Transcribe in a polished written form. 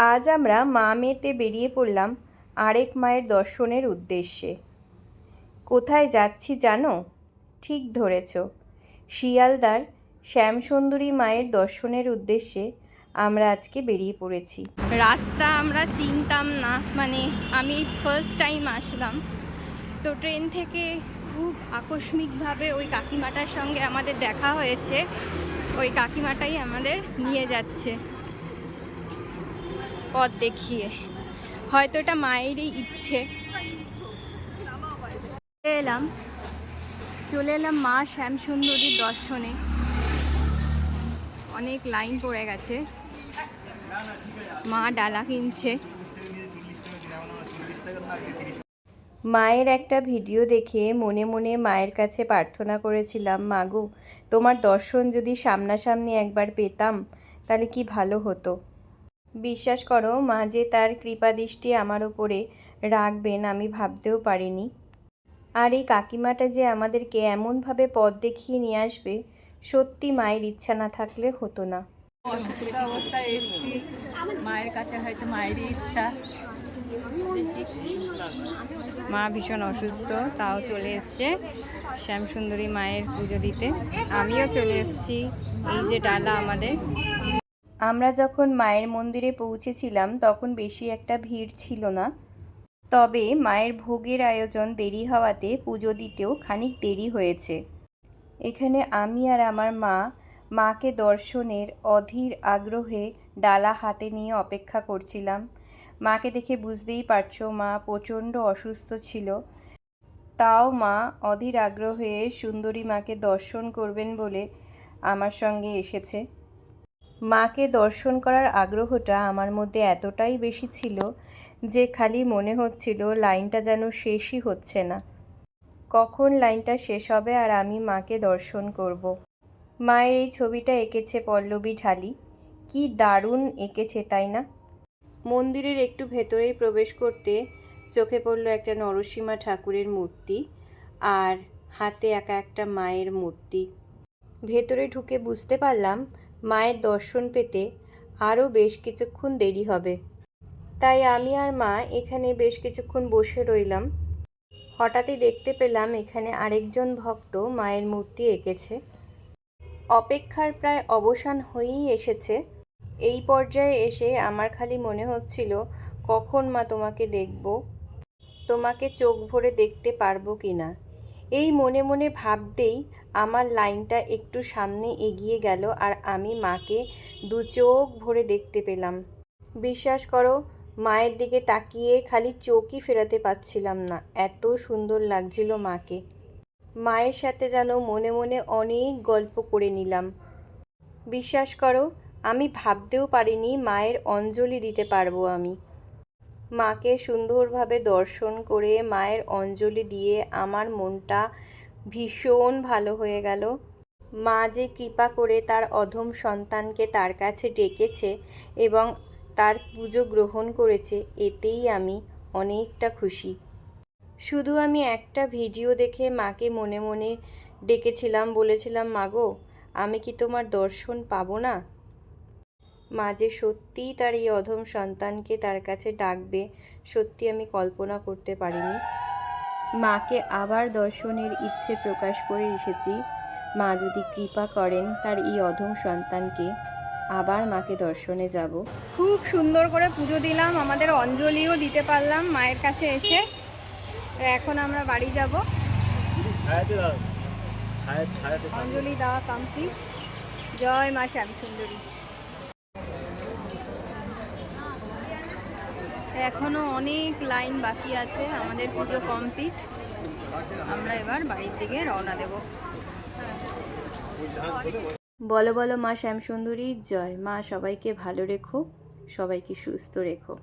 আজ আমরা মা মেয়েতে বেরিয়ে পড়লাম আরেক মায়ের দর্শনের উদ্দেশ্যে। কোথায় যাচ্ছি জানো? ঠিক ধরেছ, শিয়ালদার শ্যামসুন্দরী মায়ের দর্শনের উদ্দেশ্যে আমরা আজকে বেরিয়ে পড়েছি। রাস্তা আমরা চিনতাম না, মানে আমি ফার্স্ট টাইম আসলাম, তো ট্রেন থেকে খুব আকস্মিকভাবে ওই কাকিমাটার সঙ্গে আমাদের দেখা হয়েছে। ওই কাকিমাটাই আমাদের নিয়ে যাচ্ছে পথ দেখিয়ে, হয়তো এটা মায়েরই ইচ্ছে। চলে এলাম মা শ্যামসুন্দরীর দর্শনে। অনেক লাইন পড়ে গেছে, মা ডালা কিনছে। মায়ের একটা ভিডিও দেখে মনে মনে মায়ের কাছে প্রার্থনা করেছিলাম, মাগো তোমার দর্শন যদি সামনাসামনি একবার পেতাম তাহলে কি ভালো হতো। বিশ্বাস করো, মা যে তার কৃপাদৃষ্টি আমার উপরে রাখবেন আমি ভাবতেও পারিনি। আর এই কাকিমাটা যে আমাদেরকে এমনভাবে পথ দেখিয়ে নিয়ে আসবে, সত্যি মায়ের ইচ্ছা না থাকলে হতো না। অসুস্থ অবস্থায় এসেছি মায়ের কাছে, হয়তো মায়েরই ইচ্ছা। মা ভীষণ অসুস্থ, তাও চলে এসছে শ্যামসুন্দরী মায়ের পুজো দিতে। আমিও চলে এসেছি, এই যে ডালা আমাদের। আমরা যখন মায়ের মন্দিরে পৌঁছেছিলাম তখন বেশি একটা ভিড় ছিল না, তবে মায়ের ভোগের আয়োজন দেরি হওয়াতে পুজো দিতেও খানিক দেরি হয়েছে। এখানে আমি আর আমার মাকে দর্শনের অধীর আগ্রহে ডালা হাতে নিয়ে অপেক্ষা করছিলাম। মাকে দেখে বুঝতেই পারছো মা প্রচণ্ড অসুস্থ ছিল, তাও মা অধীর আগ্রহে সুন্দরী মাকে দর্শন করবেন বলে আমার সঙ্গে এসেছে। মাকে দর্শন করার আগ্রহটা আমার মধ্যে এতটাই বেশি ছিল যে খালি মনে হচ্ছিল লাইনটা যেন শেষই হচ্ছে না, কখন লাইনটা শেষ হবে আর আমি মাকে দর্শন করব। মায়ের এই ছবিটা এঁকেছে পল্লবী ঢালি, কি দারুণ এঁকেছে তাই না? মন্দিরের একটু ভেতরেই প্রবেশ করতে চোখে পড়ল একটা নরসিংহ ঠাকুরের মূর্তি আর হাতে একা একটা মায়ের মূর্তি। ভেতরে ঢুকে বুঝতে পারলাম মায়ের দর্শন পেতে আরও বেশ কিছুক্ষণ দেরি হবে, তাই আমি আর মা এখানে বেশ কিছুক্ষণ বসে রইলাম। হঠাৎই দেখতে পেলাম এখানে আরেকজন ভক্ত মায়ের মূর্তি এঁকেছে। অপেক্ষার প্রায় অবসান হয়েই এসেছে। এই পর্যায়ে এসে আমার খালি মনে হচ্ছিল কখন মা তোমাকে দেখব, তোমাকে চোখ ভরে দেখতে পারবো কি না। এই মনে মনে ভাবতেই আমার লাইনটা একটু সামনে এগিয়ে গেল আর আমি মাকে দু চোখ ভরে দেখতে পেলাম। বিশ্বাস করো, মায়ের দিকে তাকিয়ে খালি চোখই ফেরাতে পারছিলাম না, এত সুন্দর লাগছিল মাকে। মায়ের সাথে যেন মনে মনে অনেক গল্প করে নিলাম। বিশ্বাস করো, আমি ভাবতেও পারিনি মায়ের অঞ্জলি দিতে পারবো আমি। মাকে সুন্দরভাবে দর্শন করে মায়ের অঞ্জলি দিয়ে আমার মনটা ভীষণ ভালো হয়ে গেল। মা যে কৃপা করে তার অধম সন্তানকে তার কাছে ডেকেছে এবং তার পুজো গ্রহণ করেছে, এতেই আমি অনেকটা খুশি। শুধু আমি একটা ভিডিও দেখে মাকে মনে মনে ডেকেছিলাম, বলেছিলাম, মাগো আমি কি তোমার দর্শন পাবো না? মা যে সত্যিই তার এই অধম সন্তানকে তার কাছে ডাকবে, সত্যি আমি কল্পনা করতে পারিনি। মাকে আবার দর্শনের ইচ্ছে প্রকাশ করে এসেছি। মা যদি কৃপা করেন তার এই অধম সন্তানকে, আবার মাকে দর্শনে যাব। খুব সুন্দর করে পুজো দিলাম, আমাদের অঞ্জলিও দিতে পারলাম মায়ের কাছে এসে। এখন আমরা বাড়ি যাব। অঞ্জলি দেওয়া কমপ্লিট। জয় মা শ্যামসুন্দরী। এখনো অনেক লাইন বাকি আছে, আমাদের পুজো কমপ্লিট। আমরা এবার বাড়ির দিকে রওনা দেব। বলো বলো মা শ্যামসুন্দরী জয়। মা সবাইকে ভালো রেখো, সবাইকে সুস্থ রেখো।